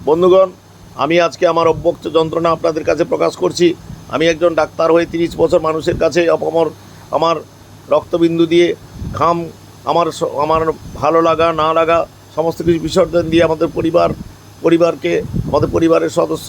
বন্ধুগণ, আমি আজকে আমার অব্যক্ত যন্ত্রণা আপনাদের কাছে প্রকাশ করছি। আমি একজন ডাক্তার হয়ে 30 বছর মানুষের কাছে আমার রক্তবিন্দু দিয়ে ঘাম, আমার ভালো লাগা না লাগা সমস্ত কিছু বিসর্জন দিয়ে পরিবারকে আমাদের পরিবারের সদস্য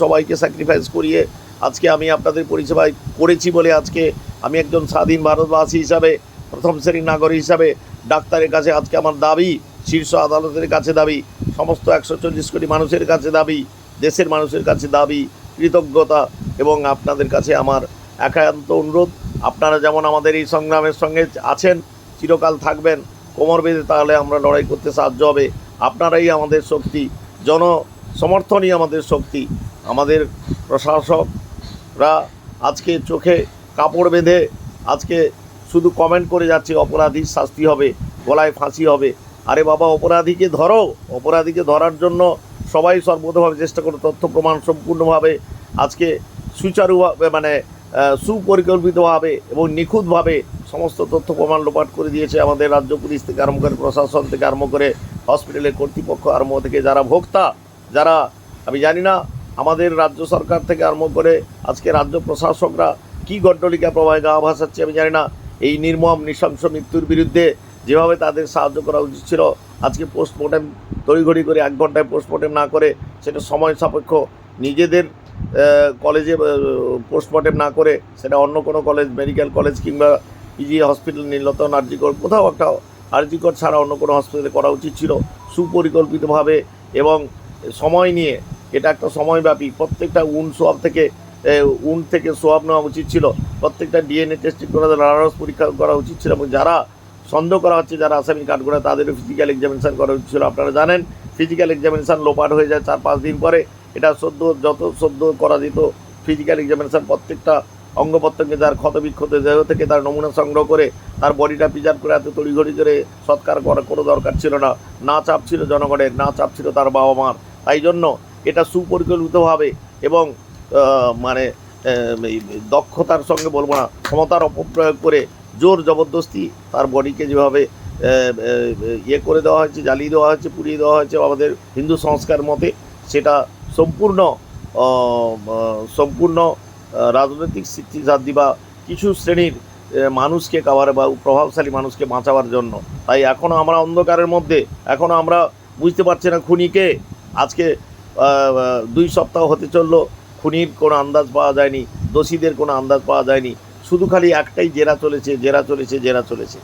সবাইকে স্যাক্রিফাইস করিয়ে আজকে আমি আপনাদের পরিষেবায় করেছি বলে আজকে আমি একজন স্বাধীন ভারতবাসী হিসাবে, প্রথম শ্রেণীর নাগরিক হিসাবে ডাক্তারের কাছে আজকে আমার দাবি, শীর্ষ আদালতের কাছে দাবি, সমস্ত 140 কোটি মানুষের কাছে দাবি, দেশের মানুষের কাছে দাবি, কৃতজ্ঞতা এবং আপনাদের কাছে আমার একান্ত অনুরোধ, আপনারা যেমন আমাদের এই সংগ্রামের সঙ্গে আছেন, চিরকাল থাকবেন, কোমর বেঁধে, তাহলে আমরা লড়াই করতে সাহায্য হবে। আপনারাই আমাদের শক্তি, জনসমর্থনই আমাদের শক্তি। আমাদের প্রশাসকরা আজকে চোখে কাপড় বেঁধে আজকে শুধু কমেন্ট করে যাচ্ছে অপরাধীর শাস্তি হবে, গলায় ফাঁসি হবে। আরে বাবা, অপরাধীকে ধরো। অপরাধীকে ধরার জন্য সবাই সর্বতভাবে চেষ্টা করো, তথ্য প্রমাণ সম্পূর্ণভাবে আজকে সুচারুভাবে সুপরিকল্পিতভাবে এবং নিখুঁতভাবে সমস্ত তথ্য প্রমাণ লোপাট করে দিয়েছে আমাদের রাজ্য পুলিশ থেকে আরম্ভ করে, প্রশাসন থেকে আরম্ভ করে, হসপিটালের কর্তৃপক্ষ আরম্ভ থেকে, যারা ভোক্তা, যারা আমি জানি না, আমাদের রাজ্য সরকার থেকে আরম্ভ করে আজকে রাজ্য প্রশাসকরা কী গড্ডলিকা প্রবাহে গা ভাসাচ্ছে আমি জানি না। এই নির্মম নৃশংস মৃত্যুর বিরুদ্ধে যেভাবে তাদের সাহায্য করা উচিত ছিল, আজকে পোস্টমর্টেম তড়িঘড়ি করে 1 ঘন্টায় পোস্টমর্টেম না করে, সেটা সময় সাপেক্ষ, নিজেদের কলেজে পোস্টমর্টেম না করে সেটা অন্য কোনো কলেজ, মেডিকেল কলেজ কিংবা পিজি হসপিটাল, নীলরতন, আরজিকর, কোথাও একটা আরজিকর ছাড়া অন্য কোনো হসপিটালে করা উচিত ছিল সুপরিকল্পিতভাবে এবং সময় নিয়ে। এটা একটা সময়ব্যাপী, প্রত্যেকটা উন থেকে সোয়াব নেওয়া উচিত ছিল, প্রত্যেকটা ডিএনএ টেস্টিং করা, লালারস পরীক্ষা করা উচিত ছিল, এবং যারা সন্দেহ করা হচ্ছে, যারা আসামি কাঠগড়া, তাদেরও ফিজিক্যাল এক্সামিনেশান করা উচিত ছিল। আপনারা জানেন ফিজিক্যাল এক্সামিনেশান লোপাট হয়ে যায় 4-5 দিন পরে। এটা যত সদ্য করা যেত ফিজিক্যাল এক্সামিনেশান, প্রত্যেকটা অঙ্গ প্রত্যঙ্গে যার ক্ষতবিক্ষত দেহ থেকে তার নমুনা সংগ্রহ করে তার বডিটা প্রিজার্ভ করে এত তড়িঘড়ি করে সৎকার করার কোনো দরকার ছিল না। না চাপ ছিল জনগণের, না চাপ ছিল তার বাবা মার। তাই জন্য এটা সুপরিকল্পিতভাবে এবং দক্ষতার সঙ্গে বলবো না, ক্ষমতার অপপ্রয়োগ করে জোর জবরদস্তি তার বডিকে যেভাবে করে দেওয়া হয়েছে, জ্বালিয়ে দেওয়া হয়েছে, পুড়িয়ে দেওয়া হয়েছে আমাদের হিন্দু সংস্কার মতে, সেটা সম্পূর্ণ রাজনৈতিক স্বীকৃতি বা কিছু শ্রেণীর মানুষকে কাভার বা প্রভাবশালী মানুষকে বাঁচাবার জন্য। তাই এখনও আমরা অন্ধকারের মধ্যে, এখনও আমরা বুঝতে পারছি না খুনিকে। আজকে 2 সপ্তাহ হতে চললো, খুনির কোনো আন্দাজ পাওয়া যায়নি, দোষীদের কোনো আন্দাজ পাওয়া যায়নি, শুধু খালি একটাই জেরা চলেছে।